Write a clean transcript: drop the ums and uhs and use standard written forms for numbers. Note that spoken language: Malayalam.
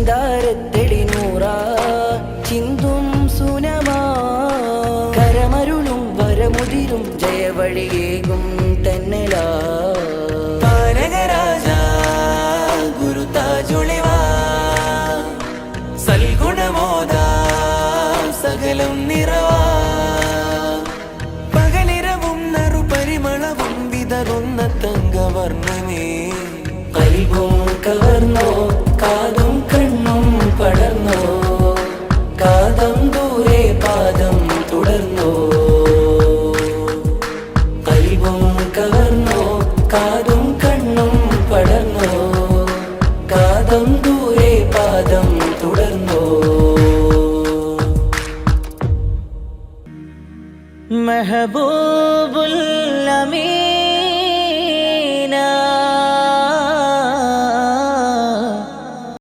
സിതാരത്തെളി നൂറാ ചിന്തും സുനമാ കരമരുളും വരമുതിരും ജയവഴിയേകും തെന്നലാ താരകരാജ ഗുരു താജുളിവാ സൽഗുണമോദാ സകലം നിറവാ പകലിരവും നറുപരിമളവും വിതറുന്ന തങ്കവർണ്ണമേ കൽബും കവർന്നോ കാതും കണ്ണും പടർന്നോ കാതം ദൂരെ പാദം തുടർന്നോ കൽബും കവർന്നോ കാതും കണ്ണും പടർന്നോ കാതം ദൂരെ പാദം തുടർന്നോ മെഹബൂബുൽ അമീൻ